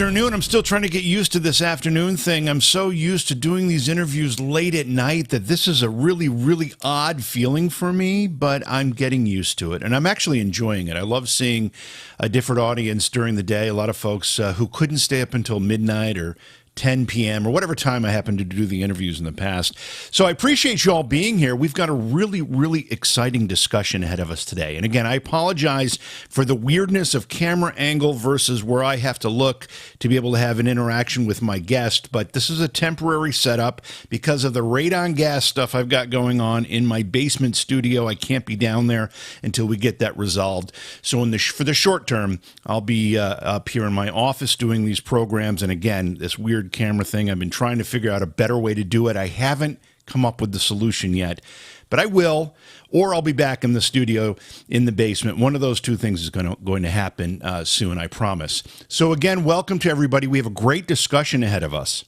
afternoon. I'm still trying to get used to this afternoon thing. I'm so used to doing these interviews late at night that this is a really, really odd feeling for me, but I'm getting used to it. And I'm actually enjoying it. I love seeing a different audience during the day. A lot of folks who couldn't stay up until midnight or 10 p.m. or whatever time I happen to do the interviews in the past. So I appreciate you all being here. We've got a really, really exciting discussion ahead of us today. And again, I apologize for the weirdness of camera angle versus where I have to look to be able to have an interaction with my guest. But this is a temporary setup because of the radon gas stuff I've got going on in my basement studio. I can't be down there until we get that resolved. So for the short term, I'll be up here in my office doing these programs. And again, this weird camera thing, I've been trying to figure out a better way to do it. I haven't come up with the solution yet, but I will, or I'll be back in the studio in the basement. One of those two things is going to happen soon, I promise. So again, welcome to everybody. We have a great discussion ahead of us.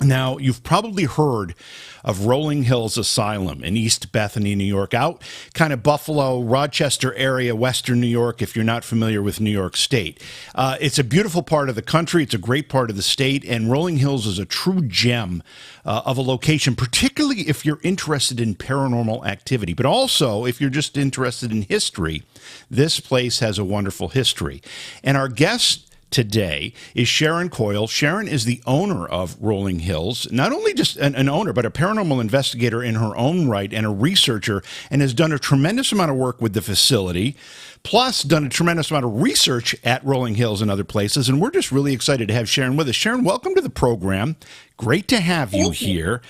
Now, you've probably heard of Rolling Hills Asylum in East Bethany, New York, out kind of Buffalo, Rochester area, Western New York, if you're not familiar with New York State. It's a beautiful part of the country. It's a great part of the state, and Rolling Hills is a true gem of a location, particularly if you're interested in paranormal activity, but also if you're just interested in history. This place has a wonderful history. And our guest today is Sharon Coyle. Sharon is the owner of Rolling Hills, not only just an owner, but a paranormal investigator in her own right and a researcher, and has done a tremendous amount of work with the facility, plus done a tremendous amount of research at Rolling Hills and other places. And we're just really excited to have Sharon with us. Sharon, welcome to the program. Great to have you here.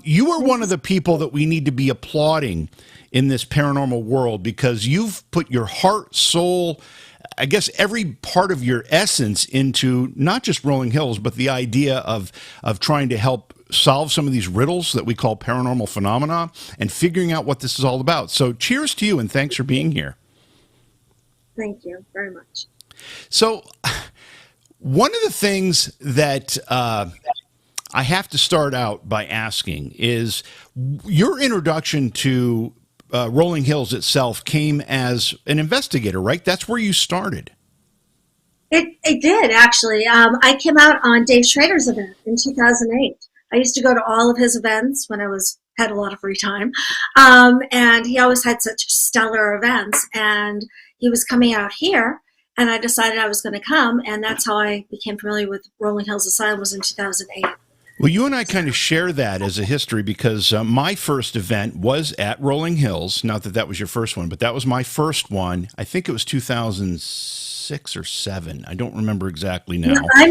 You are one of the people that we need to be applauding in this paranormal world because you've put your heart, soul, I guess every part of your essence into not just Rolling Hills, but the idea of trying to help solve some of these riddles that we call paranormal phenomena and figuring out what this is all about. So cheers to you and thanks for being here. Thank you very much. So one of the things that I have to start out by asking is your introduction to Rolling Hills itself came as an investigator, right? That's where you started. It did, actually. I came out on Dave Schrader's event in 2008. I used to go to all of his events when I had a lot of free time. And he always had such stellar events. And he was coming out here, and I decided I was going to come. And that's how I became familiar with Rolling Hills Asylum, was in 2008. Well, you and I kind of share that as a history because my first event was at Rolling Hills. Not that that was your first one, but that was my first one. I think it was 2006 or 7. I don't remember exactly now. No, I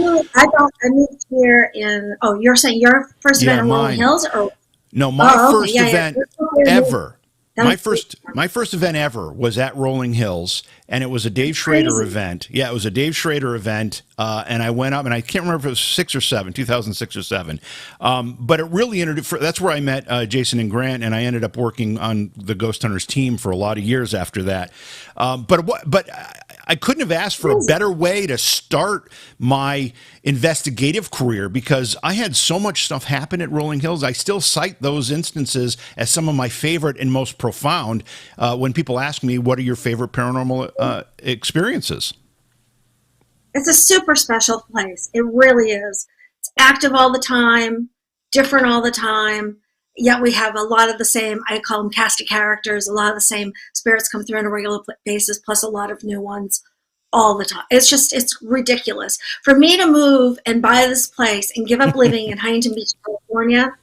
moved here in, you're saying your first event in Rolling Hills? Or? No, my first event ever. My first event ever was at Rolling Hills, and it was a Dave Schrader event. Yeah, it was a Dave Schrader event, and I went up, and I can't remember if it was 2006 or 7. But it really that's where I met Jason and Grant, and I ended up working on the Ghost Hunters team for a lot of years after that. But I couldn't have asked for a better way to start my investigative career because I had so much stuff happen at Rolling Hills. I still cite those instances as some of my favorite and most profound when people ask me, what are your favorite paranormal experiences? It's a super special place. It really is. It's active all the time, different all the time. Yet we have a lot of the same, I call them cast of characters, a lot of the same spirits come through on a regular basis, plus a lot of new ones all the time. It's ridiculous. For me to move and buy this place and give up living in Huntington Beach, California,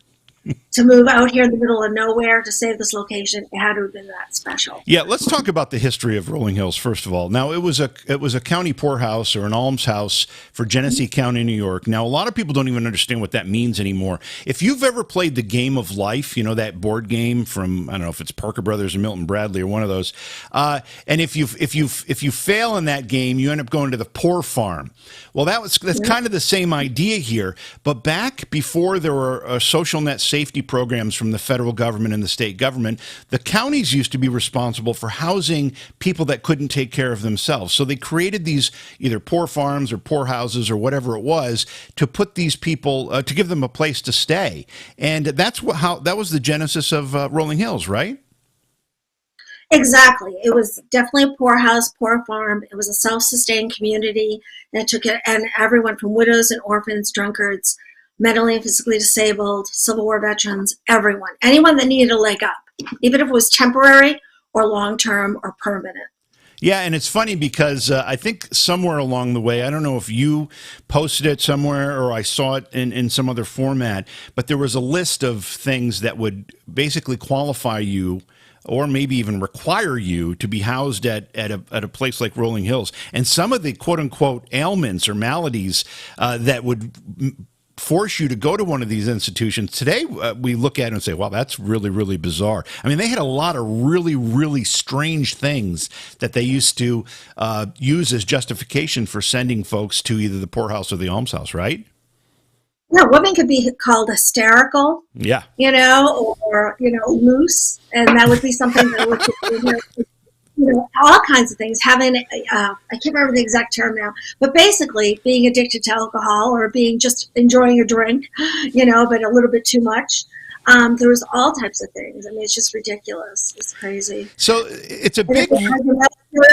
to move out here in the middle of nowhere to save this location, it had to have been that special. Yeah, let's talk about the history of Rolling Hills first of all. Now, it was a county poorhouse or an almshouse for Genesee County, New York. Now, a lot of people don't even understand what that means anymore. If you've ever played the Game of Life, you know, that board game from, I don't know if it's Parker Brothers or Milton Bradley or one of those, and if you fail in that game, you end up going to the poor farm. Well, that's kind of the same idea here, but back before there were social net safety programs from the federal government and the state government, the counties used to be responsible for housing people that couldn't take care of themselves. So they created these either poor farms or poor houses or whatever it was to put these people, to give them a place to stay. And that was the genesis of Rolling Hills, right? Exactly. It was definitely a poor house, poor farm. It was a self-sustained community, and it took it, and everyone from widows and orphans, drunkards, mentally and physically disabled, Civil War veterans, anyone that needed a leg up, even if it was temporary or long-term or permanent. Yeah, and it's funny because I think somewhere along the way, I don't know if you posted it somewhere or I saw it in some other format, but there was a list of things that would basically qualify you or maybe even require you to be housed at a place like Rolling Hills. And some of the quote unquote ailments or maladies that would force you to go to one of these institutions today, we look at it and say, wow, that's really, really bizarre. I mean, they had a lot of really, really strange things that they used to use as justification for sending folks to either the poorhouse or the almshouse, right? No, women could be called hysterical, Yeah. or, loose. And that would be something that would, all kinds of things. Having, I can't remember the exact term now, but basically being addicted to alcohol or being just enjoying a drink, but a little bit too much. There was all types of things. I mean, it's just ridiculous. It's crazy. So it's a big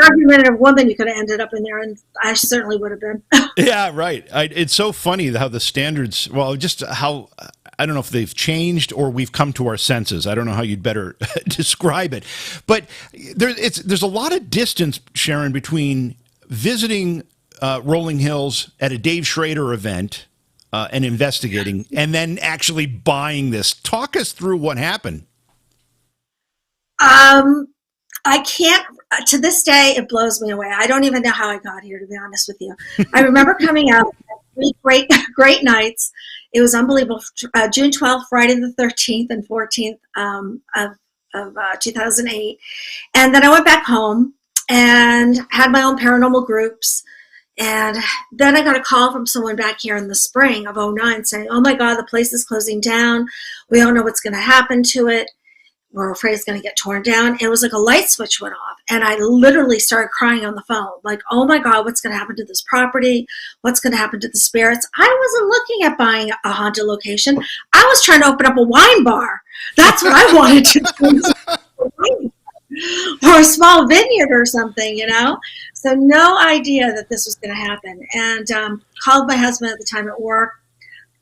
argumentative woman. You could have ended up in there, and I certainly would have been. Yeah, right. It's so funny how the standards, well, just how, I don't know if they've changed or we've come to our senses. I don't know how you'd better describe it. But there's a lot of distance, Sharon, between visiting Rolling Hills at a Dave Schrader event and investigating and then actually buying this. Talk us through what happened. I can't, to this day, it blows me away. I don't even know how I got here, to be honest with you. I remember coming out, great nights. It was unbelievable. June 12th, Friday the 13th and 14th of 2008. And then I went back home and had my own paranormal groups. And then I got a call from someone back here in the spring of 2009 saying, oh my God, the place is closing down. We don't know what's going to happen to it. We're afraid it's going to get torn down. And it was like a light switch went off. And I literally started crying on the phone. Like, oh my God, what's going to happen to this property? What's going to happen to the spirits? I wasn't looking at buying a haunted location. I was trying to open up a wine bar. That's what I wanted to do. Or a small vineyard or something, So no idea that this was going to happen. And called my husband at the time at work.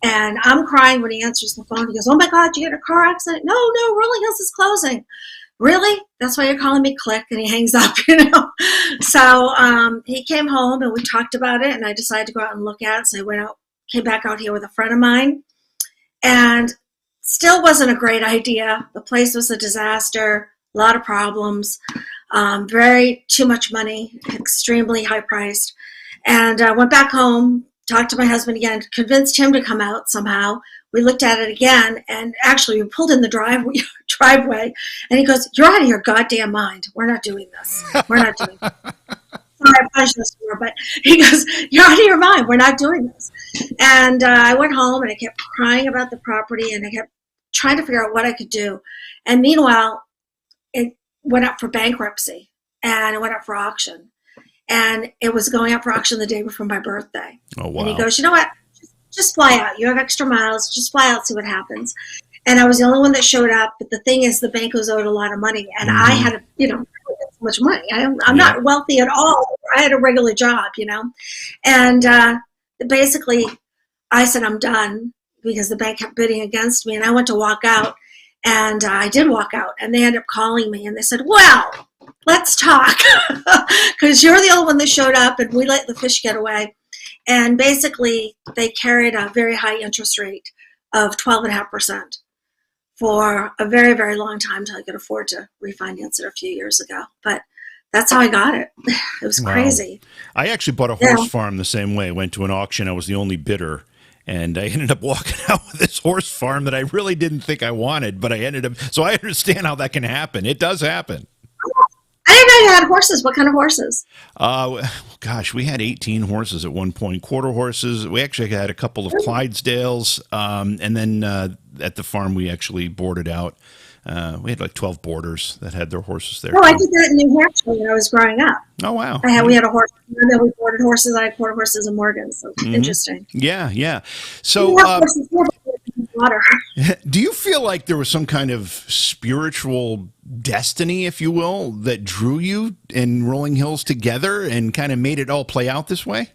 And I'm crying when he answers the phone. He goes, oh my God, you get a car accident? No, Rolling Hills is closing. Really? That's why you're calling me? Click. And he hangs up, So he came home and we talked about it. And I decided to go out and look at it. So I came back out here with a friend of mine. And still wasn't a great idea. The place was a disaster, a lot of problems, too much money, extremely high priced. And I went back home, talked to my husband again, convinced him to come out somehow. We looked at it again, and actually we pulled in the driveway, and he goes, you're out of your goddamn mind. We're not doing this. We're not doing this. Sorry, I punished this for, but he goes, you're out of your mind. We're not doing this. And I went home, and I kept crying about the property, and I kept trying to figure out what I could do. And meanwhile, it went up for bankruptcy, and it went up for auction. And it was going up for auction the day before my birthday. Oh, wow. And he goes, you know what? Just fly out. You have extra miles. Just fly out, see what happens. And I was the only one that showed up. But the thing is, the bank was owed a lot of money. And I had, so much money. I'm not wealthy at all. I had a regular job, And basically, I said, I'm done because the bank kept bidding against me. And I went to walk out. And I did walk out. And they ended up calling me. And they said, well, let's talk, because you're the only one that showed up and we let the fish get away. And basically, they carried a very high interest rate of 12.5% for a very, very long time until I could afford to refinance it a few years ago. But that's how I got it. It was crazy. I actually bought a horse farm the same way. I went to an auction. I was the only bidder. And I ended up walking out with this horse farm that I really didn't think I wanted. But I ended up, so I understand how that can happen. It does happen. I didn't know you had horses. What kind of horses? Gosh, we had 18 horses at one point, quarter horses. We actually had a couple of Clydesdales. And then at the farm, we actually boarded out. We had like 12 boarders that had their horses there. Oh, I did that in New Hampshire when I was growing up. Oh, wow. We had a horse. And then we boarded horses. I had quarter horses in Morgan. So interesting. Yeah. So water. Do you feel like there was some kind of spiritual destiny, if you will, that drew you and Rolling Hills together and kind of made it all play out this way?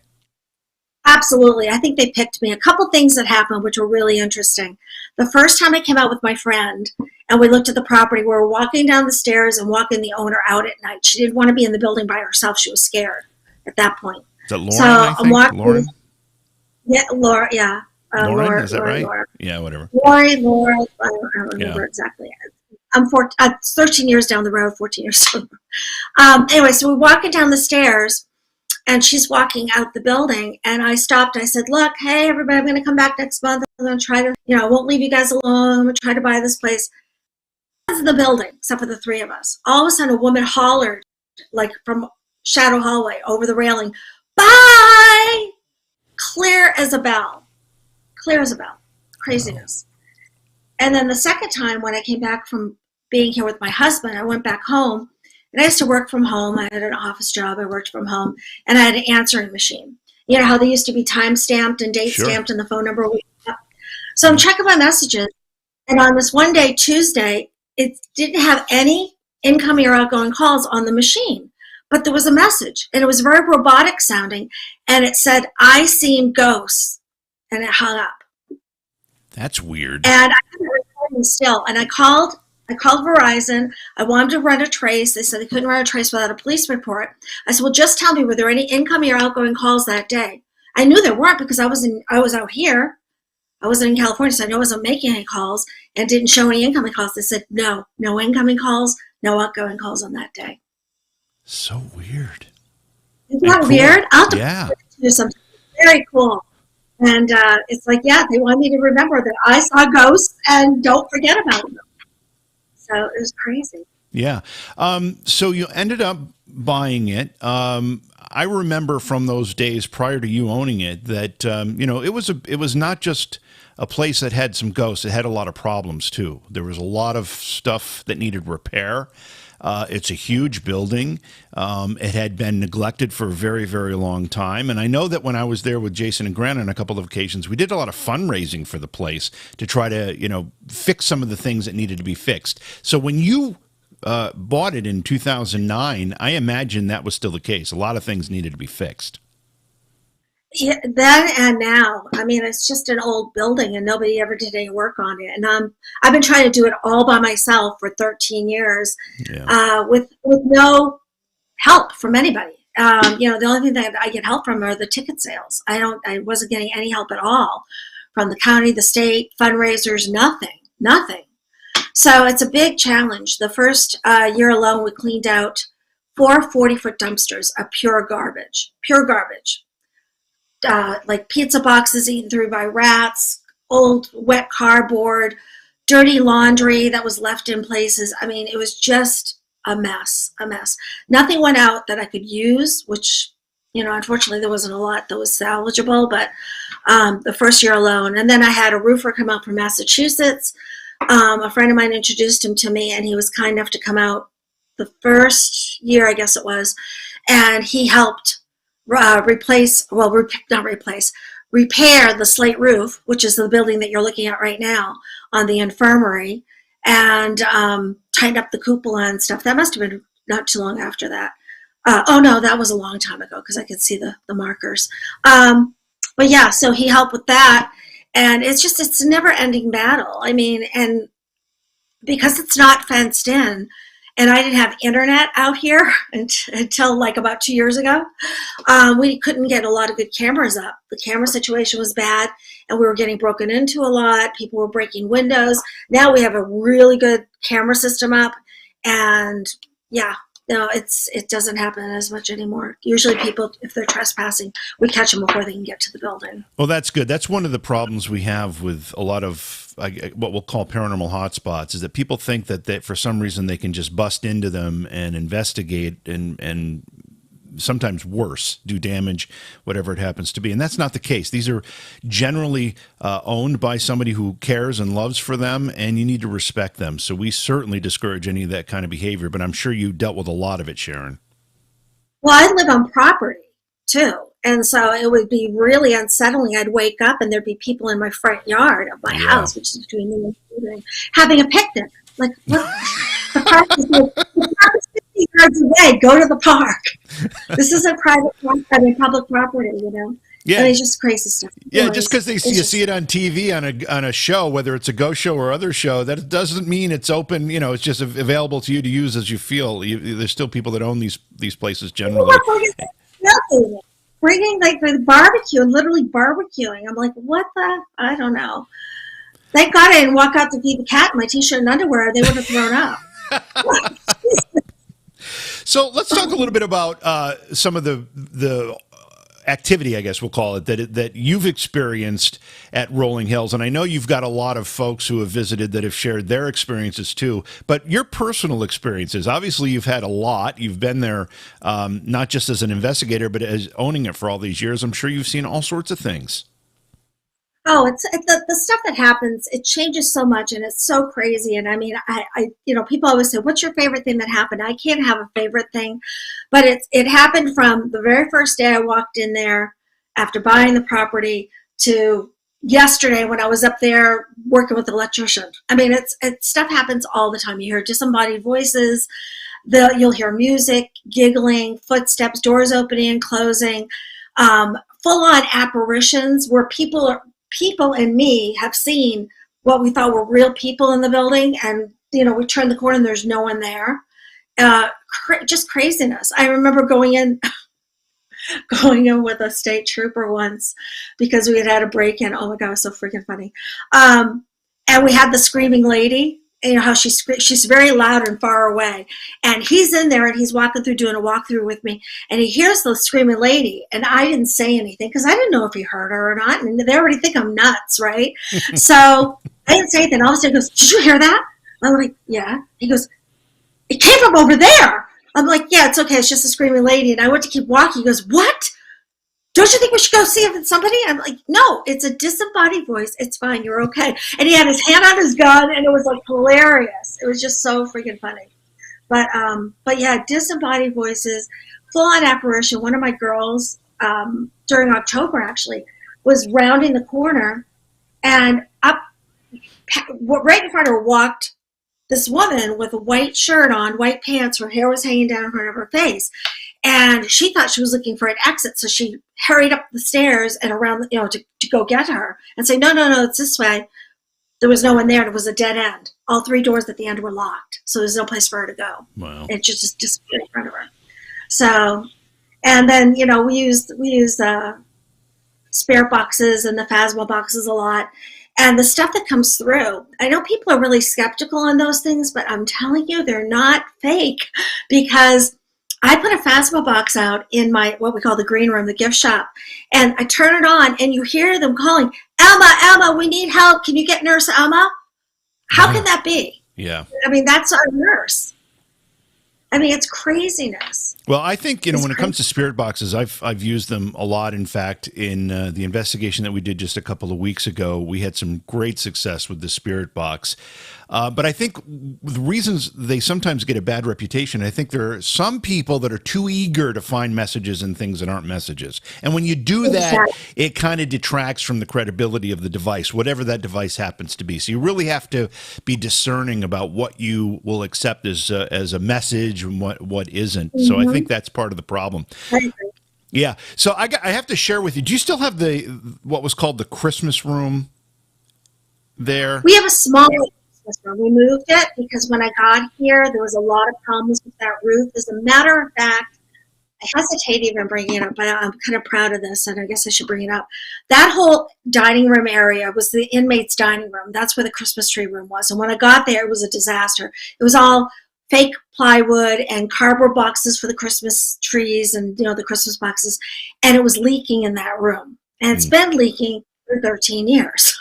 Absolutely. I think they picked me. A couple things that happened, which were really interesting. The first time I came out with my friend and we looked at the property, we were walking down the stairs and walking the owner out at night. She didn't want to be in the building by herself. She was scared at that point. Is that Lauren, So I I'm think? walking. Lauren? Yeah, Laura. Yeah. Lauren, Laura, is that Laura, right? Laura. Yeah, whatever. Laura. I don't remember Yeah. exactly. I'm 13 years down the road, 14 years down the road. Anyway, so we're walking down the stairs and she's walking out the building and I stopped. I said, look, hey, everybody, I'm going to come back next month. I'm going to try to, I won't leave you guys alone. I'm going to try to buy this place. This is the building, except for the three of us. All of a sudden, a woman hollered, like from Shadow Hallway over the railing, bye! Clear as a bell. Clear as a bell. Craziness. And then the second time when I came back from being here with my husband, I went back home. And I used to work from home. I had an office job. I worked from home. And I had an answering machine. You know how they used to be time stamped and date stamped and the phone number would be up? So I'm checking my messages. And on this one day, Tuesday, it didn't have any incoming or outgoing calls on the machine. But there was a message. And it was very robotic sounding. And it said, I seen ghosts. And it hung up. That's weird. And I couldn't record it still. And I called Verizon. I wanted to run a trace. They said they couldn't run a trace without a police report. I said, well, just tell me, were there any incoming or outgoing calls that day? I knew there weren't because I was out here. I wasn't in California, so I know I wasn't making any calls and didn't show any incoming calls. They said, no incoming calls, no outgoing calls on that day. So weird. Isn't that weird? I'll have to do something very cool. And it's like, they want me to remember that I saw ghosts and don't forget about them. So it was crazy. Yeah. So you ended up buying it. I remember from those days prior to you owning it that, it was not just a place that had some ghosts. It had a lot of problems too. There was a lot of stuff that needed repair. It's a huge building. It had been neglected for a very, very long time. And I know that when I was there with Jason and Grant on a couple of occasions, we did a lot of fundraising for the place to try to, fix some of the things that needed to be fixed. So when you bought it in 2009, I imagine that was still the case. A lot of things needed to be fixed. Yeah, then and now. I mean, it's just an old building and nobody ever did any work on it. And I've been trying to do it all by myself for 13 years with no help from anybody. The only thing that I get help from are the ticket sales. I wasn't getting any help at all from the county, the state, fundraisers, nothing. So it's a big challenge. The first year alone, we cleaned out 4 40-foot dumpsters of pure garbage. Like pizza boxes eaten through by rats, old wet cardboard, dirty laundry that was left in places. I mean, it was just a mess. Nothing went out that I could use, which, unfortunately there wasn't a lot that was salvageable, but the first year alone. And then I had a roofer come out from Massachusetts. A friend of mine introduced him to me, and he was kind enough to come out the first year, I guess it was, and he helped repair the slate roof, which is the building that you're looking at right now on the infirmary, and tighten up the cupola and stuff. That must have been not too long after that. No, that was a long time ago because I could see the markers. But yeah, so he helped with that. And it's a never ending battle. I mean, and because it's not fenced in, and I didn't have internet out here until like about 2 years ago, we couldn't get a lot of good cameras up. The camera situation was bad, and we were getting broken into a lot. People were breaking windows. Now we have a really good camera system up, and it doesn't happen as much anymore. Usually people, if they're trespassing, we catch them before they can get to the building. Well, that's good. That's one of the problems we have with a lot of what we'll call paranormal hotspots is that people think that for some reason they can just bust into them and investigate and sometimes worse, do damage, whatever it happens to be. And that's not the case. These are generally owned by somebody who cares and loves for them, and you need to respect them. So we certainly discourage any of that kind of behavior, but I'm sure you dealt with a lot of it, Sharon. Well, I live on property too. And so it would be really unsettling. I'd wake up and there'd be people in my front yard of my house, which is between me and children, having a picnic. Like, what? The park is like, the park is 50 yards away. Go to the park. This isn't public property, you know? Yeah. And it's just crazy stuff. Yeah, just because you see it on TV on a show, whether it's a ghost show or other show, that doesn't mean it's open. You know, it's just available to you to use as you feel. There's still people that own these places generally. Bringing like the barbecue and literally barbecuing. I'm like, what the? I don't know. Thank God I didn't walk out to feed the cat in my t-shirt and underwear. They would have thrown up. So let's talk a little bit about some of the activity, I guess we'll call it, that you've experienced at Rolling Hills. And I know you've got a lot of folks who have visited that have shared their experiences too, but your personal experiences, obviously you've had a lot. You've been there not just as an investigator, but as owning it for all these years. I'm sure you've seen all sorts of things. Oh, it's the stuff that happens. It changes so much, and it's so crazy. And I mean, I people always say, "What's your favorite thing that happened?" I can't have a favorite thing, but it happened from the very first day I walked in there after buying the property to yesterday when I was up there working with the electrician. I mean, it's stuff happens all the time. You hear disembodied voices. You'll hear music, giggling, footsteps, doors opening and closing, full-on apparitions where people and me have seen what we thought were real people in the building, and we turn the corner and there's no one there. Just craziness. I remember going in with a state trooper once because we had a break-in. Oh my God, it was so freaking funny. And we had the screaming lady. You know how she's very loud and far away, and he's in there and he's walking through doing a walkthrough with me, and he hears the screaming lady, and I didn't say anything because I didn't know if he heard her or not, and they already think I'm nuts, right? So I didn't say anything. All of a sudden he goes, "Did you hear that?" I'm like, "Yeah." He goes, "It came from over there." I'm like, "Yeah, it's okay. It's just a screaming lady." And I went to keep walking. He goes, "What? Don't you think we should go see if it's somebody?" I'm like, "No, it's a disembodied voice. It's fine. You're okay." And he had his hand on his gun, and it was like hilarious. It was just so freaking funny. But yeah, disembodied voices, full-on apparition. One of my girls during October actually was rounding the corner, and up right in front of her walked this woman with a white shirt on, white pants. Her hair was hanging down in front of her face. And she thought she was looking for an exit, so she hurried up the stairs and around, to go get her and say, no, it's this way. There was no one there. It was a dead end. All three doors at the end were locked, so there's no place for her to go. Wow! It just disappeared in front of her. So, and then we use spirit boxes and the Phasma boxes a lot. And the stuff that comes through, I know people are really skeptical on those things, but I'm telling you, they're not fake, because I put a Phasma box out in my, what we call the green room, the gift shop, and I turn it on, and you hear them calling, Elma, we need help. Can you get Nurse Elma? How can that be? Yeah. I mean, that's our nurse. I mean, it's craziness. Well, I think, when it comes to spirit boxes, I've used them a lot. In fact, in the investigation that we did just a couple of weeks ago, we had some great success with the spirit box. But I think the reasons they sometimes get a bad reputation, I think there are some people that are too eager to find messages and things that aren't messages. And when you do that, it kind of detracts from the credibility of the device, whatever that device happens to be. So you really have to be discerning about what you will accept as a message and what isn't. Mm-hmm. So I think that's part of the problem. Yeah. So I have to share with you, do you still have what was called the Christmas room there? We have a small room. We moved it because when I got here, there was a lot of problems with that roof. As a matter of fact, I hesitate even bringing it up, but I'm kind of proud of this, and I guess I should bring it up. That whole dining room area was the inmates' dining room. That's where the Christmas tree room was. And when I got there, it was a disaster. It was all fake plywood and cardboard boxes for the Christmas trees and, the Christmas boxes. And it was leaking in that room. And it's been leaking for 13 years.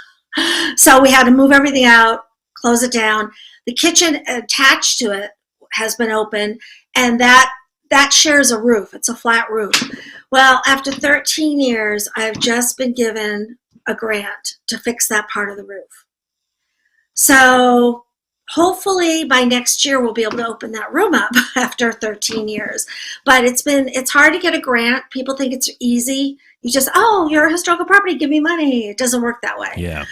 So we had to move everything out, close it down. The kitchen attached to it has been open, and that shares a roof. It's a flat roof. Well, after 13 years, I've just been given a grant to fix that part of the roof. So hopefully by next year we'll be able to open that room up after 13 years. But it's hard to get a grant. People think it's easy. You just, oh, you're a historical property, give me money. It doesn't work that way. Yeah.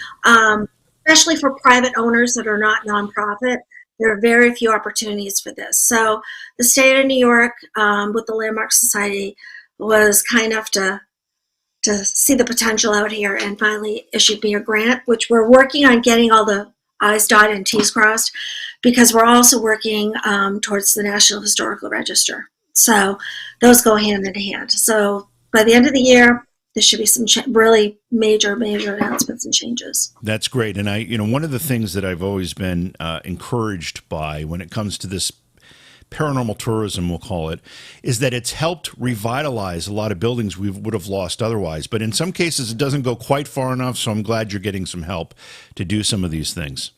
Especially for private owners that are not nonprofit. There are very few opportunities for this. So the state of New York, with the Landmark Society, was kind enough to see the potential out here and finally issued me a grant, which we're working on getting all the I's dotted and T's crossed, because we're also working towards the National Historical Register. So those go hand in hand. So by the end of the year, there should be some really major announcements and changes. That's great. And one of the things that I've always been encouraged by when it comes to this paranormal tourism, we'll call it, is that it's helped revitalize a lot of buildings we would have lost otherwise. But in some cases, it doesn't go quite far enough. So I'm glad you're getting some help to do some of these things.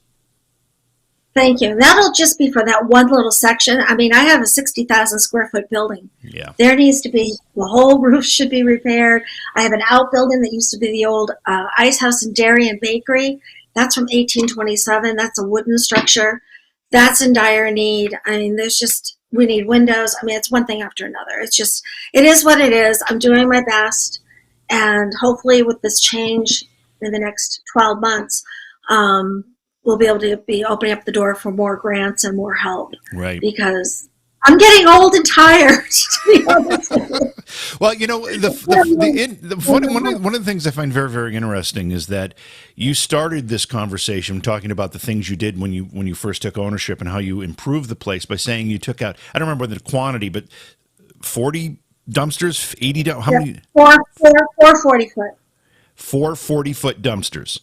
Thank you. That'll just be for that one little section. I mean, I have a 60,000 square foot building. Yeah. There needs to be, the whole roof should be repaired. I have an outbuilding that used to be the old ice house and dairy and bakery. That's from 1827. That's a wooden structure. That's in dire need. I mean, we need windows. I mean, it's one thing after another. It is what it is. I'm doing my best. And hopefully with this change in the next 12 months, we'll be able to be opening up the door for more grants and more help. Right. Because I'm getting old and tired, to be honest with you. Well, one of the things I find very, very interesting is that you started this conversation talking about the things you did when you first took ownership and how you improved the place by saying you took out, I don't remember the quantity, but 40 dumpsters, 80, how many? Four 40-foot. 4 40-foot dumpsters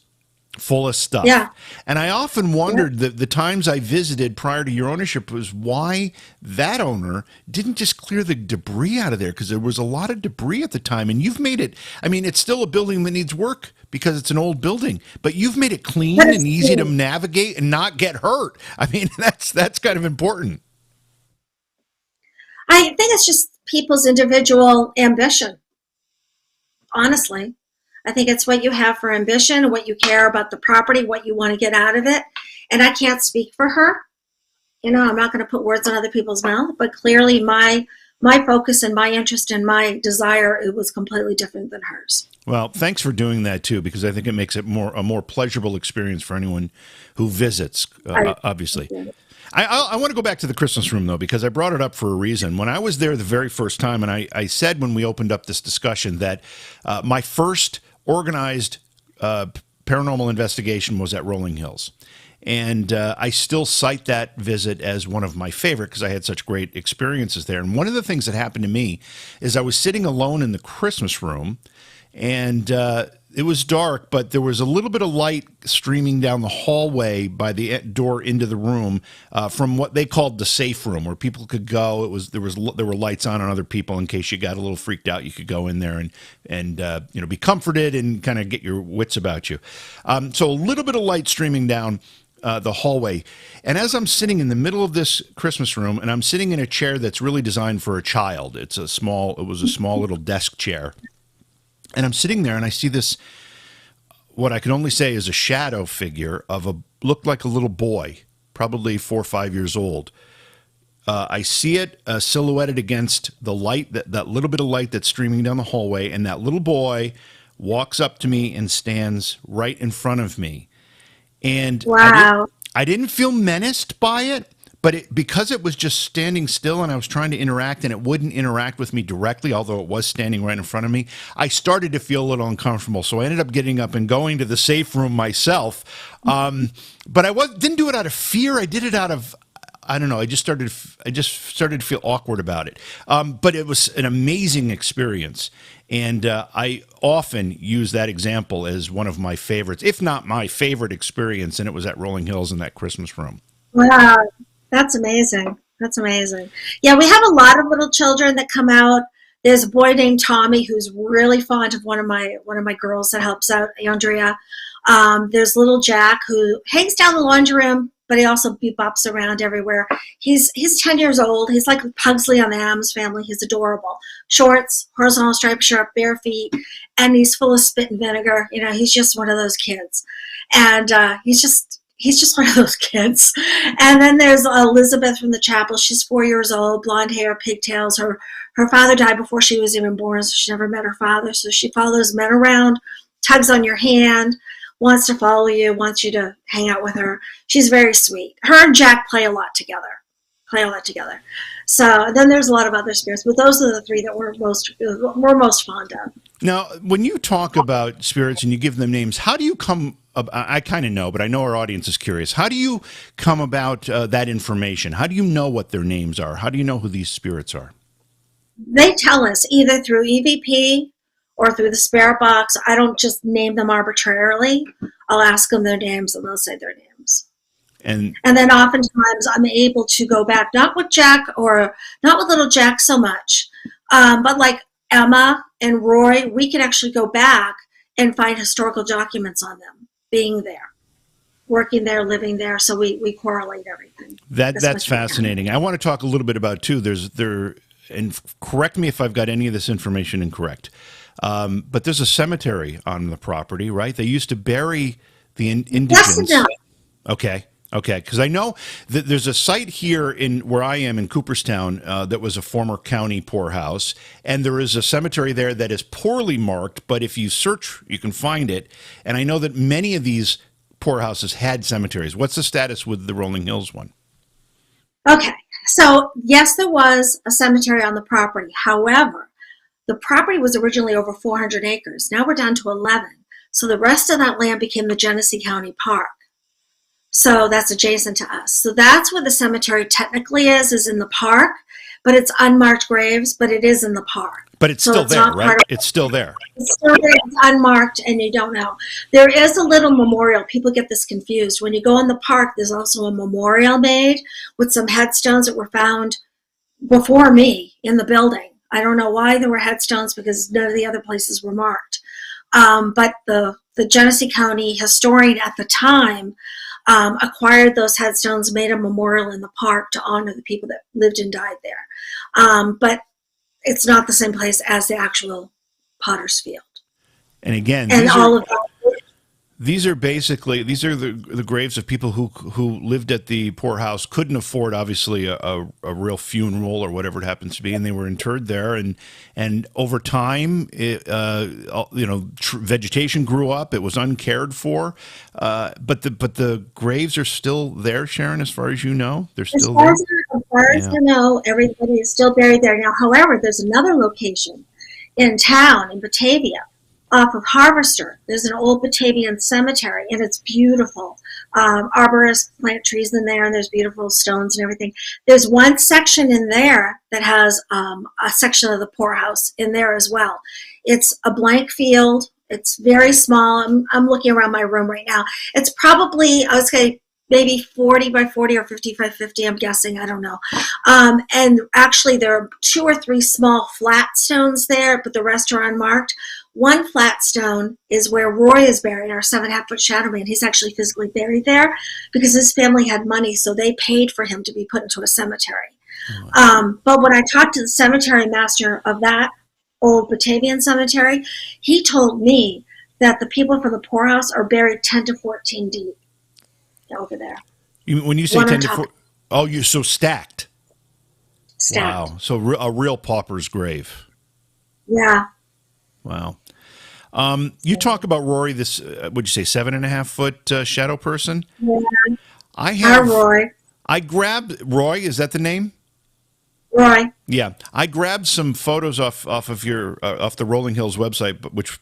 full of stuff. Yeah. And I often wondered the times I visited prior to your ownership was why that owner didn't just clear the debris out of there, because there was a lot of debris at the time. And you've made it, I mean, it's still a building that needs work because it's an old building, but you've made it clean and easy to navigate and not get hurt. I mean, that's kind of important. I think it's just people's individual ambition, honestly. I think it's what you have for ambition, what you care about the property, what you want to get out of it. And I can't speak for her. I'm not going to put words in other people's mouth, but clearly my focus and my interest and my desire, it was completely different than hers. Well, thanks for doing that too, because I think it makes it a more pleasurable experience for anyone who visits, obviously. I want to go back to the Christmas room, though, because I brought it up for a reason. When I was there the very first time, and I said when we opened up this discussion that my first organized paranormal investigation was at Rolling Hills. And I still cite that visit as one of my favorite because I had such great experiences there. And one of the things that happened to me is I was sitting alone in the Christmas room, and it was dark, but there was a little bit of light streaming down the hallway by the door into the room from what they called the safe room, where people could go. There were lights on other people in case you got a little freaked out. You could go in there and be comforted and kind of get your wits about you. So a little bit of light streaming down the hallway. And as I'm sitting in the middle of this Christmas room, and I'm sitting in a chair that's really designed for a child. It was a small little desk chair. And I'm sitting there and I see this, what I can only say is a shadow figure looked like a little boy, probably 4 or 5 years old. I see it silhouetted against the light, that little bit of light that's streaming down the hallway. And that little boy walks up to me and stands right in front of me. And wow. I didn't feel menaced by it. But because it was just standing still and I was trying to interact and it wouldn't interact with me directly, although it was standing right in front of me, I started to feel a little uncomfortable. So I ended up getting up and going to the safe room myself. But I didn't do it out of fear. I did it out of, I don't know. I just started to feel awkward about it. But it was an amazing experience. And I often use that example as one of my favorites, if not my favorite experience. And it was at Rolling Hills in that Christmas room. Wow. That's amazing. That's amazing. Yeah, we have a lot of little children that come out. There's a boy named Tommy who's really fond of one of my girls that helps out, Andrea. There's little Jack who hangs down the laundry room, but he also bebops around everywhere. He's 10 years old. He's like Pugsley on the Addams Family. He's adorable. Shorts, horizontal striped shirt, bare feet, and he's full of spit and vinegar. He's just one of those kids. And he's just one of those kids. And then there's Elizabeth from the chapel. She's 4 years old, blonde hair, pigtails. Her father died before she was even born, so she never met her father. So she follows men around, tugs on your hand, wants to follow you, wants you to hang out with her. She's very sweet. Her and Jack play a lot together. So then there's a lot of other spirits, but those are the three that we're most fond of. Now, when you talk about spirits and you give them names, how do you come? I kind of know, but I know our audience is curious. How do you come about that information? How do you know what their names are? How do you know who these spirits are? They tell us either through EVP or through the spirit box. I don't just name them arbitrarily. I'll ask them their names and they'll say their names. And then oftentimes I'm able to go back, not with Jack or not with little Jack so much, but like Emma and Roy, we can actually go back and find historical documents on them being there, working there, living there. So we correlate everything. That's fascinating. I want to talk a little bit about too. And correct me if I've got any of this information incorrect, but there's a cemetery on the property, right? They used to bury the indigents. Yes, Okay, because I know that there's a site here in where I am in Cooperstown that was a former county poorhouse, and there is a cemetery there that is poorly marked, but if you search, you can find it. And I know that many of these poorhouses had cemeteries. What's the status with the Rolling Hills one? Okay, so yes, there was a cemetery on the property. However, the property was originally over 400 acres. Now we're down to 11. So the rest of that land became the Genesee County Park. So that's adjacent to us. So that's where the cemetery technically is in the park, but it's unmarked graves, but it is in the park. But it's still there, right? It's still there. It's still there. It's unmarked, and you don't know. There is a little memorial. People get this confused. When you go in the park, there's also a memorial made with some headstones that were found before me in the building. I don't know why there were headstones because none of the other places were marked. But the Genesee County historian at the time acquired those headstones, made a memorial in the park to honor the people that lived and died there. But it's not the same place as the actual Potter's Field. And again, these are the graves of people who lived at the poorhouse, couldn't afford obviously a real funeral or whatever it happens to be, and they were interred there. And over time, vegetation grew up. It was uncared for, but the graves are still there, Sharon. As far as you know, they're still there. As far as you know, everybody is still buried there now. However, there's another location in town in Batavia, off of Harvester. There's an old Batavian cemetery, and it's beautiful. Arborists plant trees in there, and there's beautiful stones and everything. There's one section in there that has a section of the poorhouse in there as well. It's a blank field. It's very small. I'm looking around my room right now. It's probably, I would say, maybe 40 by 40 or 50 by 50, I'm guessing. I don't know. And actually, there are 2 or 3 small flat stones there, but the rest are unmarked. One flat stone is where Roy is buried, our 7.5-foot shadow man. He's actually physically buried there because his family had money, so they paid for him to be put into a cemetery. But when I talked to the cemetery master of that old Batavian cemetery, he told me that the people from the poorhouse are buried 10 to 14 deep over there. When you say one 10 to 14, oh, you're so stacked. Stacked. Wow. So a real pauper's grave. Yeah. Wow. You talk about Rory, this, would you say 7.5-foot shadow person? Yeah. Roy. I grabbed Roy. Is that the name? Roy. Yeah. I grabbed some photos off of your, off the Rolling Hills website, which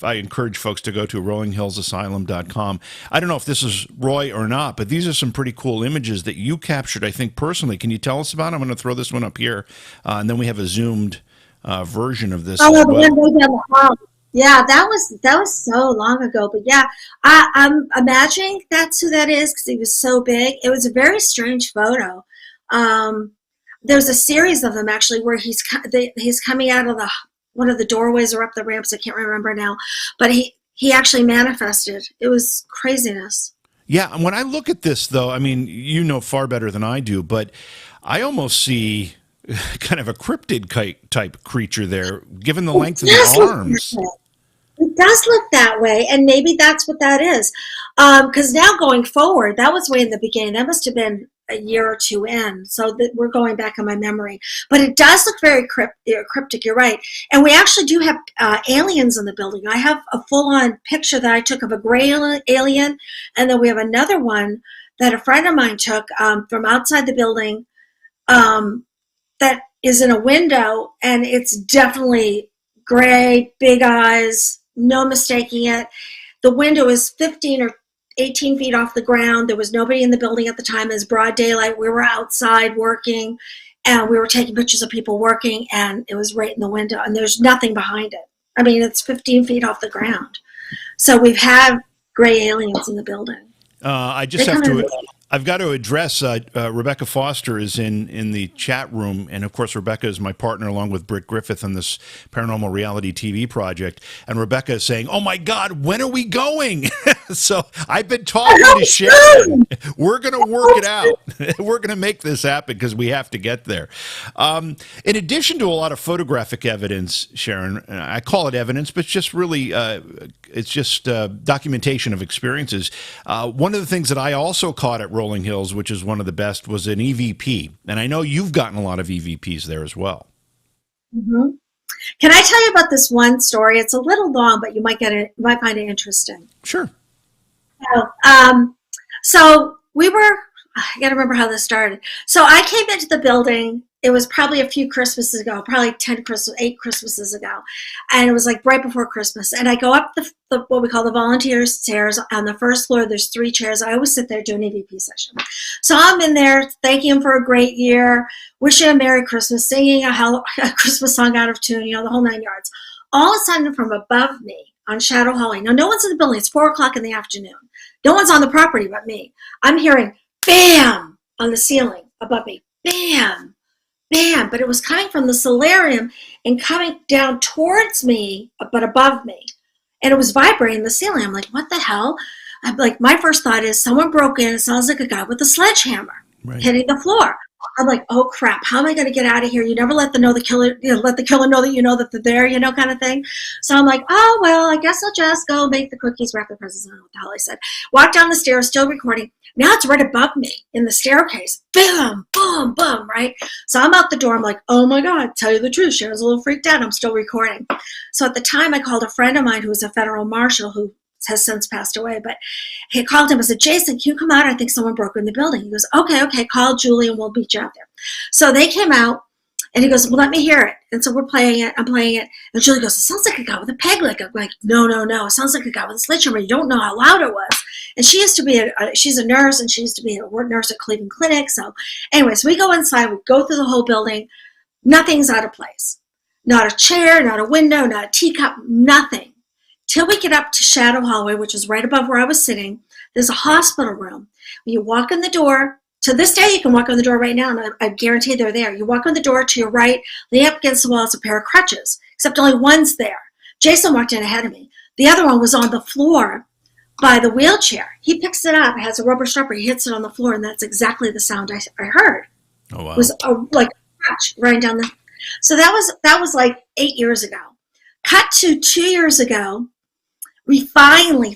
I encourage folks to go to, rollinghillsasylum.com. I don't know if this is Roy or not, but these are some pretty cool images that you captured, I think, personally. Can you tell us about it? I'm going to throw this one up here, and then we have a zoomed version of this. Oh, the one way down the hall. Yeah, that was so long ago. But yeah, I'm imagining that's who that is because he was so big. It was a very strange photo. There's a series of them actually where he's coming out of one of the doorways or up the ramps. I can't remember now, but he actually manifested. It was craziness. Yeah, and when I look at this, though, I mean, you know far better than I do, but I almost see kind of a cryptid type creature there, given the length of the arms. It does look that way, and maybe that's what that is. Because now going forward, that was way in the beginning. That must have been a year or two in, so that we're going back in my memory. But it does look very cryptic. You're right, and we actually do have aliens in the building. I have a full-on picture that I took of a gray alien, and then we have another one that a friend of mine took from outside the building. That is in a window, and it's definitely gray, big eyes, no mistaking it. The window is 15 or 18 feet off the ground. There was nobody in the building at the time. It was broad daylight. We were outside working, and we were taking pictures of people working, and it was right in the window, and there's nothing behind it. I mean, it's 15 feet off the ground. So we've had gray aliens in the building. I've got to address Rebecca Foster is in the chat room, and of course Rebecca is my partner along with Britt Griffith on this paranormal reality TV project. And Rebecca is saying, "Oh my God, when are we going?" So I've been talking to Sharon. We're going to work it out. We're going to make this happen because we have to get there. In addition to a lot of photographic evidence, Sharon, I call it evidence, but it's just really it's just documentation of experiences. One of the things that I also caught at Rolling Hills, which is one of the best, was an EVP. And I know you've gotten a lot of EVPs there as well. Mm-hmm. Can I tell you about this one story? It's a little long, but you might find it interesting. Sure. So we were, I got to remember how this started. So I came into the building. It was probably a few Christmases ago, probably 8 Christmases ago. And it was like right before Christmas. And I go up the what we call the volunteer stairs. On the first floor, there's 3 chairs. I always sit there doing an EVP session. So I'm in there thanking him for a great year, wishing a Merry Christmas, singing a Christmas song out of tune, the whole 9 yards. All of a sudden from above me on Shadow Hallway. Now, no one's in the building. It's 4 o'clock in the afternoon. No one's on the property but me. I'm hearing bam on the ceiling above me. Bam. Bam, but it was coming from the solarium and coming down towards me, but above me. And it was vibrating the ceiling. I'm like, what the hell? I'm like, my first thought is someone broke in. It sounds like a guy with a sledgehammer hitting the floor. I'm like, oh crap, how am I going to get out of here? You never let the killer, let the killer know that you know that they're there, kind of thing. So I'm like, oh, well, I guess I'll just go make the cookies, wrap the presents. I don't know what the hell I said. Walk down the stairs, still recording. Now it's right above me in the staircase. Boom, boom, boom, right? So I'm out the door. I'm like, oh my God, tell you the truth. Sharon's a little freaked out. I'm still recording. So at the time, I called a friend of mine who was a federal marshal who has since passed away, but he called him. I said, Jason, can you come out? I think someone broke in the building. He goes, okay, call Julie and we'll beat you out there. So they came out and he goes, well, let me hear it. And so we're playing it. I'm playing it. And Julie goes, it sounds like a guy with a peg leg. I'm like, no. It sounds like a guy with a sledgehammer. You don't know how loud it was. And she used to be she's a nurse, and she used to be a nurse at Cleveland Clinic. So anyways, we go inside, we go through the whole building. Nothing's out of place. Not a chair, not a window, not a teacup, nothing. Till we get up to Shadow Hallway, which is right above where I was sitting. There's a hospital room. When you walk in the door, to this day, you can walk in the door right now, and I guarantee they're there. You walk in the door to your right, lean up against the wall, it's a pair of crutches, except only one's there. Jason walked in ahead of me. The other one was on the floor by the wheelchair. He picks it up, it has a rubber strapper, he hits it on the floor, and that's exactly the sound I heard. Oh, wow. It was like a crutch running down the... So that was like 8 years ago. Cut to 2 years ago, we finally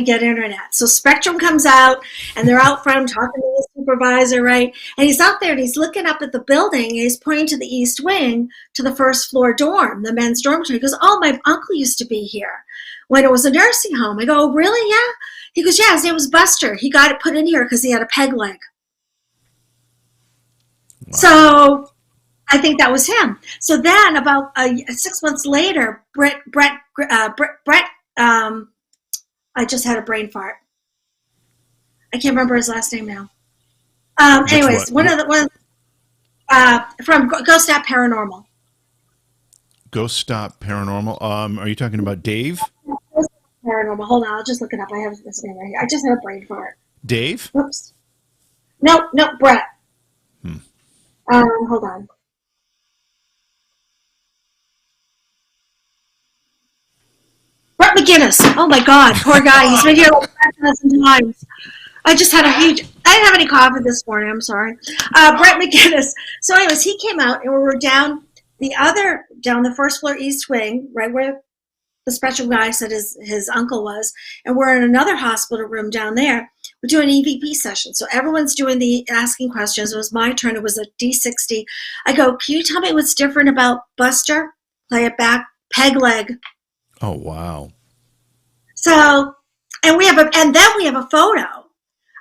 get internet. So Spectrum comes out, and they're out front talking to the supervisor, right? And he's out there, and he's looking up at the building, and he's pointing to the east wing, to the first floor dorm, the men's dormitory. He goes, oh, my uncle used to be here when it was a nursing home. I go, oh, really? Yeah. He goes, yeah, his name was Buster. He got it put in here because he had a peg leg. Wow. So I think that was him. So then about 6 months later, Brett, I just had a brain fart. I can't remember his last name now. Anyways, one from Ghost Stop Paranormal. Ghost Stop Paranormal. Are you talking about Dave? Paranormal. Hold on, I'll just look it up. I have this name right here. I just had a brain fart. Dave? Whoops. No, Brett. Hold on. Brett McGinnis. Oh my God, poor guy. He's been here like 5,000 times. I didn't have any coffee this morning. I'm sorry. Brett McGinnis. So anyways, he came out and we were down the first floor east wing, right where the special guy said his uncle was, and we're in another hospital room down there. We're doing EVP sessions. So everyone's doing the asking questions. It was my turn. It was a D60. I go, can you tell me what's different about Buster? Play it back. Peg leg. Oh, wow. So, and then we have a photo.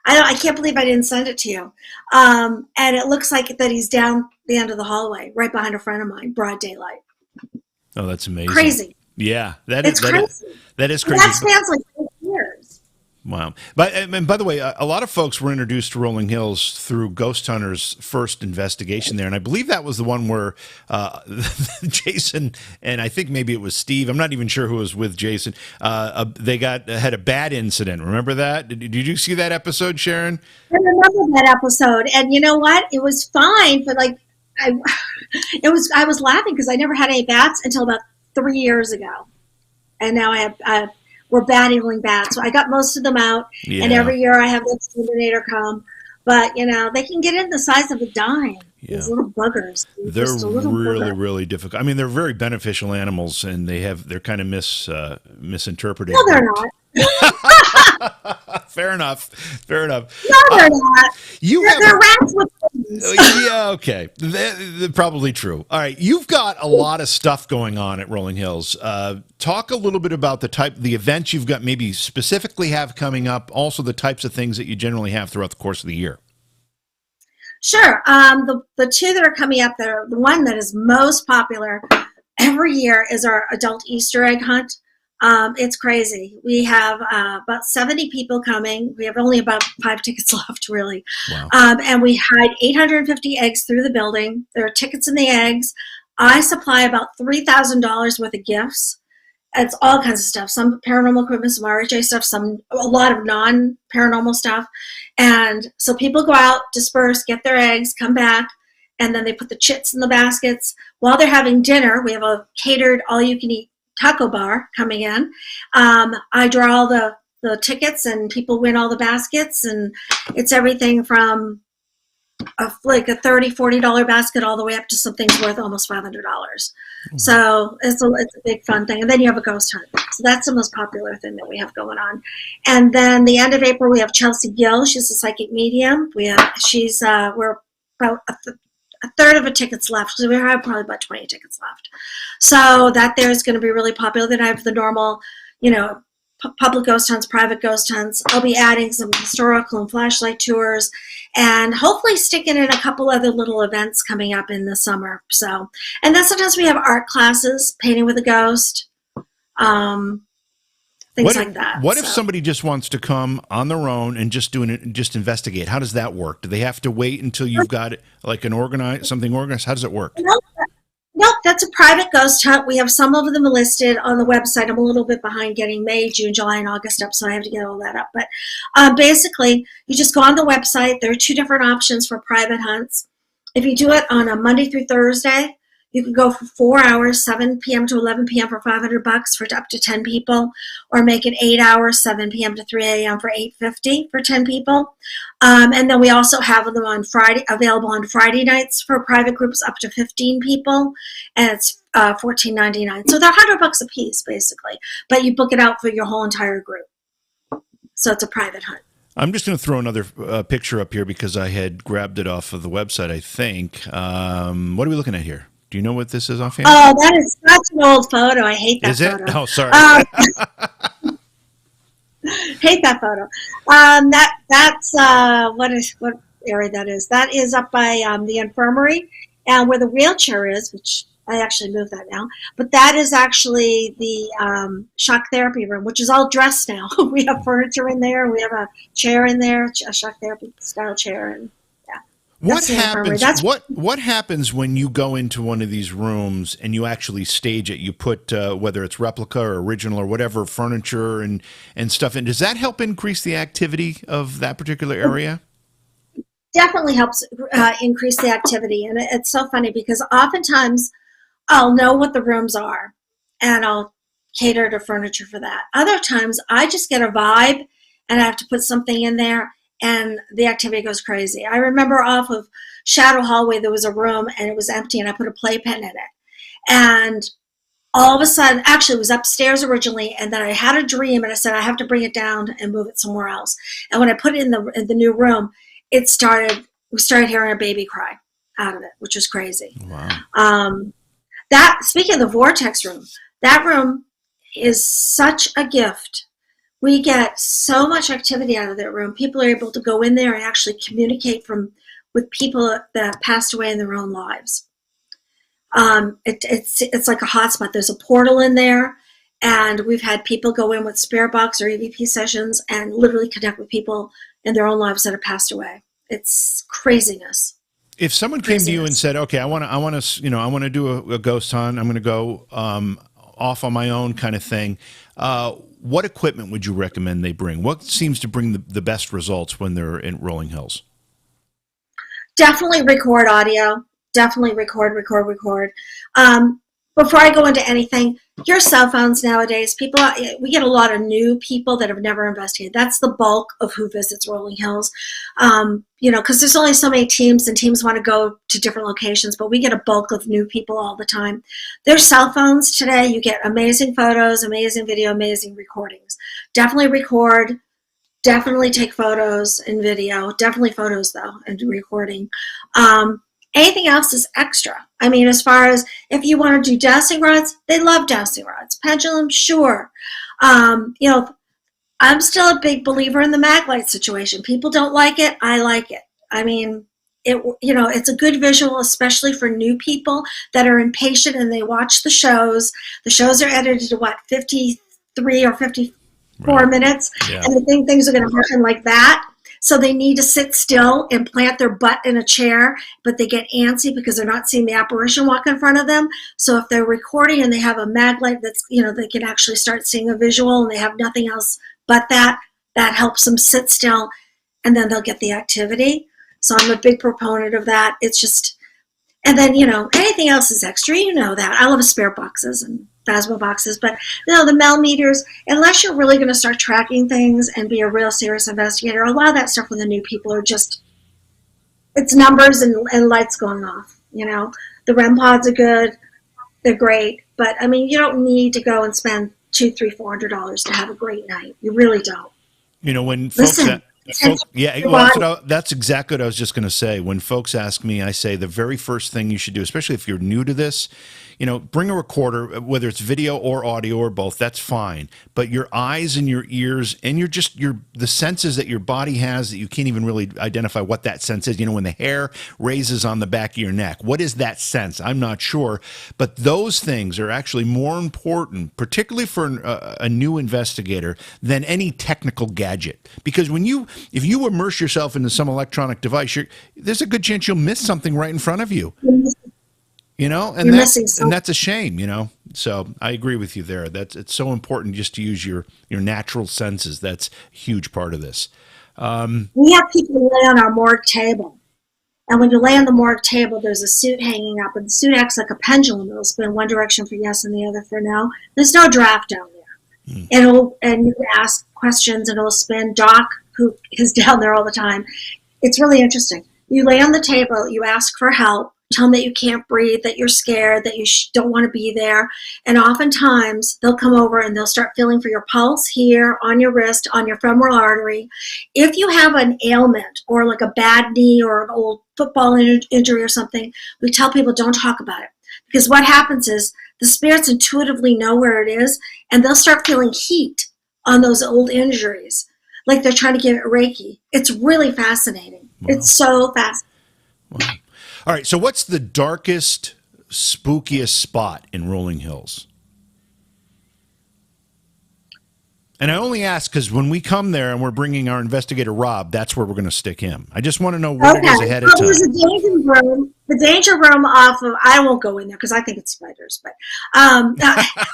I can't believe I didn't send it to you. And it looks like that he's down the end of the hallway, right behind a friend of mine, broad daylight. Oh, that's amazing. Crazy. Yeah, That is crazy. That is crazy. That spans like 8 years. Wow. And by the way, a lot of folks were introduced to Rolling Hills through Ghost Hunter's first investigation there. And I believe that was the one where Jason and I think maybe it was Steve. I'm not even sure who was with Jason. They had a bad incident. Remember that? Did you see that episode, Sharon? I remember that episode. And you know what? It was fine, but like I was laughing because I never had any bats until about 3 years ago. And now I have we're bat-eating bats. So I got most of them out, and every year I have the exterminator come. But, you know, they can get in the size of a dime. Yeah. These little buggers. They're really difficult. I mean, they're very beneficial animals, and they're kind of misinterpreted. No, they're not. Fair enough. No, they're not. They're rats with wings. Yeah, okay. They're probably true. All right, you've got a lot of stuff going on at Rolling Hills. Talk a little bit about the events you've got maybe specifically have coming up, also the types of things that you generally have throughout the course of the year. Sure. The two that are coming up, the one that is most popular every year is our adult Easter egg hunt. It's crazy. We have about 70 people coming. We have only about 5 tickets left, really. Wow. And we hide 850 eggs through the building. There are tickets in the eggs. I supply about $3,000 worth of gifts. It's all kinds of stuff. Some paranormal equipment, some RHA stuff, a lot of non-paranormal stuff. And so people go out, disperse, get their eggs, come back, and then they put the chits in the baskets. While they're having dinner, we have a catered all-you-can-eat taco bar coming in. I draw all the tickets, and people win all the baskets, and it's everything from like a $30, $40 basket all the way up to something's worth almost $500. Mm-hmm. So it's a big fun thing. And then you have a ghost hunt. So that's the most popular thing that we have going on. And then the end of April, we have Chelsea Gill. She's a psychic medium. We're about a third of the tickets left. So we have probably about 20 tickets left. So that there is going to be really popular. Then I have the normal, public ghost hunts, private ghost hunts. I'll be adding some historical and flashlight tours, and hopefully sticking in a couple other little events coming up in the summer. So, and then sometimes we have art classes, painting with a ghost, things like that. What if somebody just wants to come on their own and just investigate? How does that work? Do they have to wait until you've got like something organized? How does it work? Nope, that's a private ghost hunt. We have some of them listed on the website. I'm a little bit behind getting May, June, July, and August up, so I have to get all that up. But basically, you just go on the website. There are 2 different options for private hunts. If you do it on a Monday through Thursday, you can go for 4 hours, 7 p.m. to 11 p.m. for $500 for up to 10 people, or make it 8 hours, 7 p.m. to 3 a.m. for $850 for 10 people. And then we also have them available on Friday nights for private groups up to 15 people, and it's $14.99. So they're $100 a piece, basically, but you book it out for your whole entire group. So it's a private hunt. I'm just going to throw another picture up here because I had grabbed it off of the website, I think. What are we looking at here? Do you know what this is offhand? Oh, that is such an old photo. I hate that photo. Is it? Oh, sorry. Hate that photo. That's what area that is. That is up by the infirmary, and where the wheelchair is, which I actually moved that now. But that is actually the shock therapy room, which is all dressed now. We have furniture in there. We have a chair in there, a shock therapy style chair, and What happens when you go into one of these rooms and you actually stage it? You put whether it's replica or original or whatever furniture and stuff in. Does that help increase the activity of that particular area? Definitely helps increase the activity, and it's so funny because oftentimes I'll know what the rooms are, and I'll cater to furniture for that. Other times I just get a vibe, and I have to put something in there, and the activity goes crazy. I remember off of Shadow Hallway, there was a room and it was empty, and I put a playpen in it. And all of a sudden, actually it was upstairs originally, and then I had a dream and I said I have to bring it down and move it somewhere else. And when I put it in the new room, we started hearing a baby cry out of it, which was crazy. Wow. That, speaking of the vortex room, that room is such a gift. We get so much activity out of that room. People are able to go in there and actually communicate with people that passed away in their own lives. It's like a hotspot. There's a portal in there, and we've had people go in with spirit box or EVP sessions and literally connect with people in their own lives that have passed away. It's craziness. If someone came to you and said, "Okay, I want to do a ghost hunt. I'm going to go off on my own," kind of thing, what equipment would you recommend they bring? What seems to bring the best results when they're in Rolling Hills? Definitely record audio. Definitely record. Before I go into anything, your cell phones nowadays, we get a lot of new people that have never investigated. That's the bulk of who visits Rolling Hills. Because there's only so many teams, and teams want to go to different locations, but we get a bulk of new people all the time. There's cell phones today. You get amazing photos, amazing video, amazing recordings. Definitely record. Definitely take photos and video. Definitely photos, though, and recording. Anything else is extra. I mean, as far as if you want to do dowsing rods, they love dowsing rods. Pendulum, sure. I'm still a big believer in the mag light situation. People don't like it. I like it. I mean, it's a good visual, especially for new people that are impatient and they watch the shows. The shows are edited to 53 or 54 minutes, and they think things are going to happen like that. So they need to sit still and plant their butt in a chair, but they get antsy because they're not seeing the apparition walk in front of them. So if they're recording and they have a mag light that's, they can actually start seeing a visual and they have nothing else but that helps them sit still, and then they'll get the activity. So I'm a big proponent of that. It's just, and then, anything else is extra. That. I love spirit boxes and Phasma boxes, but the Mel meters, unless you're really going to start tracking things and be a real serious investigator, a lot of that stuff with the new people are just, it's numbers and lights going off. The REM pods are good, they're great, but I mean, you don't need to go and spend $200, $300, $400 to have a great night. You really don't. When folks, that's exactly what I was just going to say. When folks ask me, I say the very first thing you should do, especially if you're new to this, bring a recorder, whether it's video or audio or both, that's fine. But your eyes and your ears and the senses that your body has that you can't even really identify what that sense is. When the hair raises on the back of your neck, what is that sense? I'm not sure. But those things are actually more important, particularly for a new investigator, than any technical gadget. Because if you immerse yourself into some electronic device, there's a good chance you'll miss something right in front of you. And that's a shame, So I agree with you there. It's so important just to use your natural senses. That's a huge part of this. We have people lay on our morgue table. And when you lay on the morgue table, there's a suit hanging up, and the suit acts like a pendulum. It'll spin one direction for yes and the other for no. There's no draft down there. And you can ask questions, and it'll spin. Doc, who is down there all the time. It's really interesting. You lay on the table, you ask for help, tell them that you can't breathe, that you're scared, that you don't want to be there. And oftentimes they'll come over and they'll start feeling for your pulse here, on your wrist, on your femoral artery. If you have an ailment or like a bad knee or an old football injury or something, we tell people don't talk about it. Because what happens is the spirits intuitively know where it is, and they'll start feeling heat on those old injuries, like they're trying to give it Reiki. It's really fascinating. Wow. It's so fascinating. Wow. All right, so what's the darkest, spookiest spot in Rolling Hills? And I only ask because when we come there and we're bringing our investigator Rob, that's where we're going to stick him. I just want to know what it is ahead of time. There's a danger room. The danger room off of, I won't go in there because I think it's spiders, but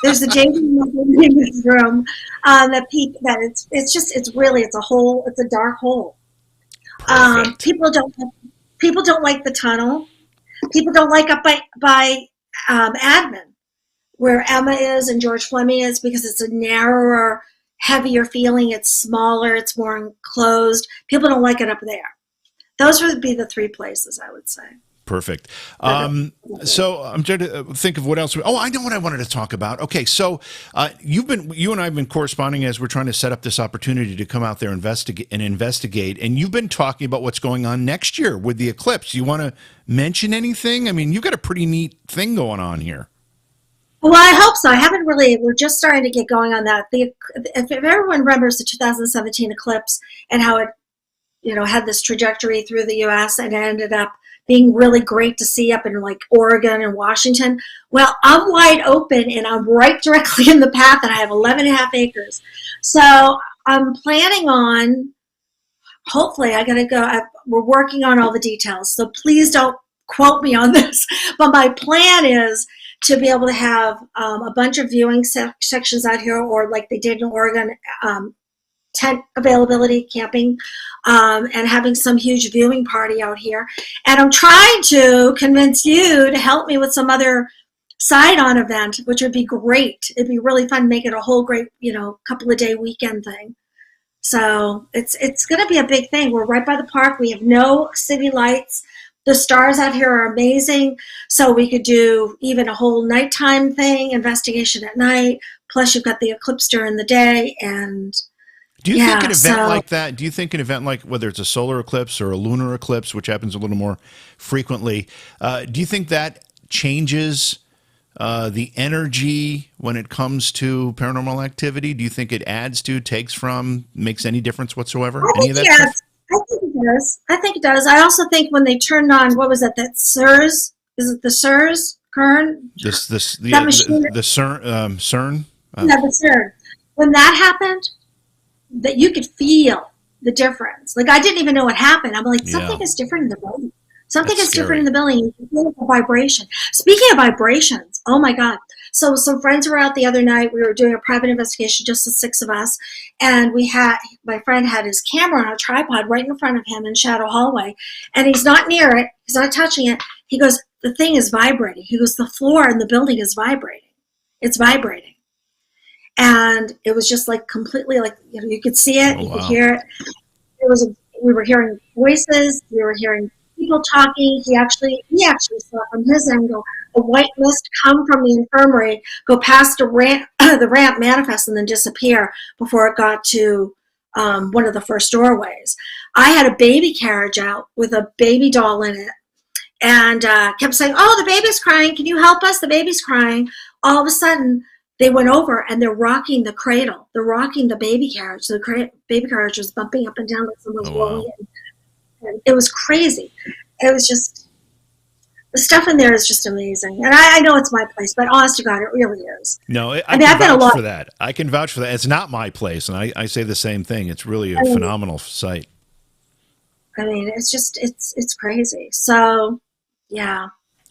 there's the danger room it's a hole. It's a dark hole. People don't like the tunnel. People don't like up by admin where Emma is and George Fleming is, because it's a narrower, heavier feeling. It's smaller. It's more enclosed. People don't like it up there. Those would be the three places I would say. Perfect. So I'm trying to think of what else. I know what I wanted to talk about. Okay, so you and I have been corresponding as we're trying to set up this opportunity to come out there and investigate. And you've been talking about what's going on next year with the eclipse. You want to mention anything? I mean, you've got a pretty neat thing going on here. Well, I hope so. I haven't really. We're just starting to get going on that. If everyone remembers the 2017 eclipse and how it, had this trajectory through the U.S. and it ended up being really great to see up in like Oregon and Washington. Well, I'm wide open and I'm right directly in the path, and I have 11 and a half acres. So I'm planning on. Hopefully, I got to go. We're working on all the details, so please don't quote me on this. But my plan is to be able to have a bunch of viewing sections out here, or like they did in Oregon, tent availability, camping, and having some huge viewing party out here. And I'm trying to convince you to help me with some other side-on event, which would be great. It'd be really fun to make it a whole great, couple of day weekend thing. So it's going to be a big thing. We're right by the park. We have no city lights. The stars out here are amazing, so we could do even a whole nighttime thing, investigation at night, plus you've got the eclipse during the day. And do you think an event like that, do you think an event like whether it's a solar eclipse or a lunar eclipse, which happens a little more frequently, do you think that changes the energy when it comes to paranormal activity? Do you think it adds to, takes from, makes any difference whatsoever? Any of that stuff? I think it does. I also think when they turned on, what was that CERS? Is it the CERS? Kern? The CERN? Yeah, the CERN. When that happened, that you could feel the difference. Like, I didn't even know what happened. I'm like, something is different in the building. Something is different in the building. You can feel the vibration. Speaking of vibrations, oh my God. So some friends were out the other night. We were doing a private investigation, just the six of us. And my friend had his camera on a tripod right in front of him in Shadow Hallway. And he's not near it. He's not touching it. He goes, the thing is vibrating. He goes, the floor in the building is vibrating. It's vibrating. And it was just like completely like, you could see it. You could hear it. We were hearing voices. We were hearing people talking. He actually saw from his angle a white mist come from the infirmary, go past the ramp, manifest, and then disappear before it got to one of the first doorways. I had a baby carriage out with a baby doll in it, and kept saying, "Oh, the baby's crying. Can you help us? The baby's crying." All of a sudden, they went over and they're rocking the cradle. They're rocking the baby carriage. So the baby carriage was bumping up and down like someone was rolling it. And it was crazy. It was just, the stuff in there is just amazing. And I know it's my place, but honest to God, it really is. No, I can vouch for that. I can vouch for that. It's not my place, and I say the same thing. It's really a phenomenal site. I mean, it's just, it's crazy. So, yeah.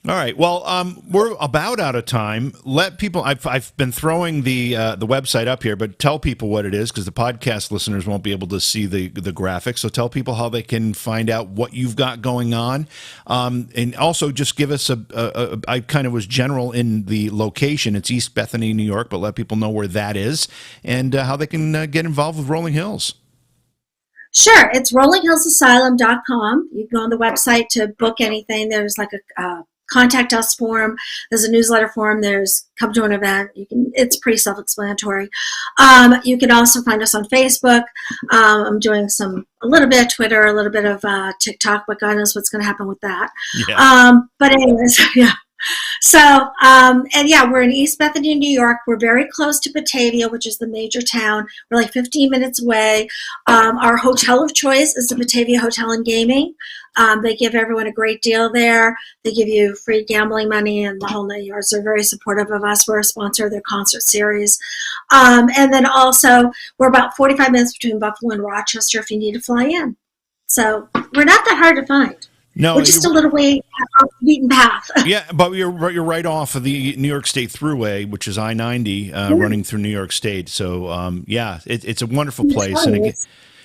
All right. Well, we're about out of time. Let people. I've been throwing the website up here, but tell people what it is because the podcast listeners won't be able to see the graphics. So tell people how they can find out what you've got going on, and also just give us I kind of was general in the location. It's East Bethany, New York, but let people know where that is and how they can get involved with Rolling Hills. Sure. It's rollinghillsasylum.com. You can go on the website to book anything. There's like a contact us form. There's a newsletter form. There's come to an event. It's pretty self-explanatory. You can also find us on Facebook. I'm doing a little bit of Twitter, a little bit of TikTok, but God knows what's going to happen with that. Yeah. But anyways, yeah. So, we're in East Bethany, New York. We're very close to Batavia, which is the major town. We're like 15 minutes away. Our hotel of choice is the Batavia Hotel and Gaming. They give everyone a great deal there. They give you free gambling money and the whole 9 yards. They're very supportive of us. We're a sponsor of their concert series. And then also, we're about 45 minutes between Buffalo and Rochester if you need to fly in. So we're not that hard to find. No, we're just a little way off the beaten path. Yeah, but you're right off of the New York State Thruway, which is I-90, running through New York State. So, it's a wonderful place. And again,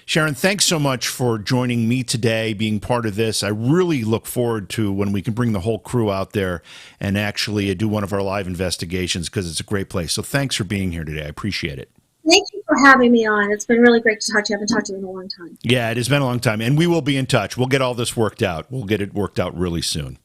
Sharon, thanks so much for joining me today, being part of this. I really look forward to when we can bring the whole crew out there and actually do one of our live investigations because it's a great place. So thanks for being here today. I appreciate it. Thank you for having me on. It's been really great to talk to you. I haven't talked to you in a long time. Yeah, it has been a long time. And we will be in touch. We'll get all this worked out. We'll get it worked out really soon.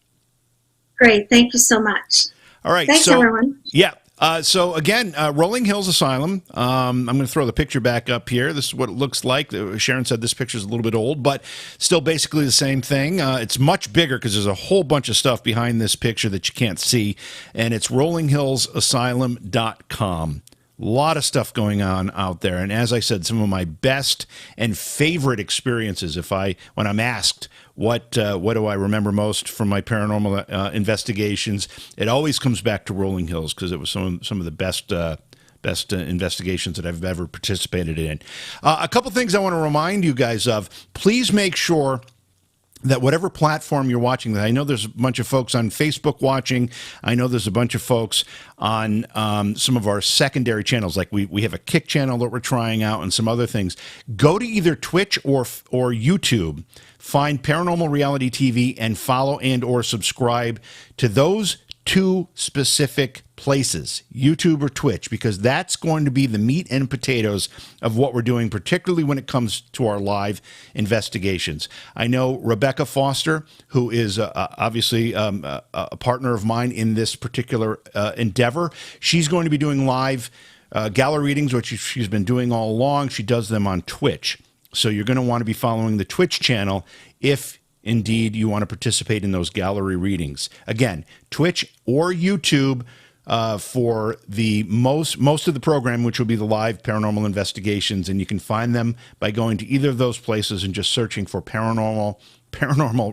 Great. Thank you so much. All right. Thanks, everyone. Yeah. So again, Rolling Hills Asylum. I'm going to throw the picture back up here. This is what it looks like. Sharon said this picture is a little bit old, but still basically the same thing. It's much bigger because there's a whole bunch of stuff behind this picture that you can't see, and it's rollinghillsasylum.com. A lot of stuff going on out there. And as I said, some of my best and favorite experiences, when I'm asked what do I remember most from my paranormal investigations, it always comes back to Rolling Hills because it was some of the best investigations that I've ever participated in. A couple things I want to remind you guys of. Please make sure that whatever platform you're watching, that I know there's a bunch of folks on Facebook watching. I know there's a bunch of folks on some of our secondary channels. Like we have a Kick channel that we're trying out and some other things. Go to either Twitch or YouTube. Find Paranormal Reality TV and follow and or subscribe to those two specific places, YouTube or Twitch, because that's going to be the meat and potatoes of what we're doing, particularly when it comes to our live investigations. I know Rebecca Foster, who is obviously a partner of mine in this particular endeavor. She's going to be doing live gallery readings, which she's been doing all along. She does them on Twitch. So you're going to want to be following the Twitch channel if indeed you want to participate in those gallery readings. Again, Twitch or YouTube for the most of the program, which will be the live paranormal investigations, and you can find them by going to either of those places and just searching for Paranormal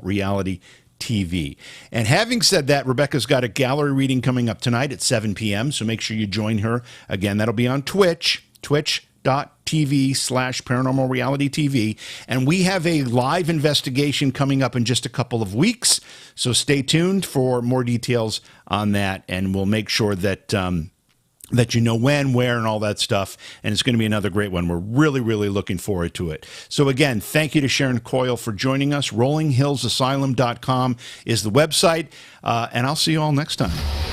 Reality TV. And having said that, Rebecca's got a gallery reading coming up tonight at 7 p.m., so make sure you join her. Again, that'll be on Twitch, twitch.tv/Paranormal Reality TV. And we have a live investigation coming up in just a couple of weeks. So stay tuned for more details on that. And we'll make sure that that you know when, where, and all that stuff. And it's going to be another great one. We're really, really looking forward to it. So again, thank you to Sharon Coyle for joining us. rollinghillsasylum.com is the website. And I'll see you all next time.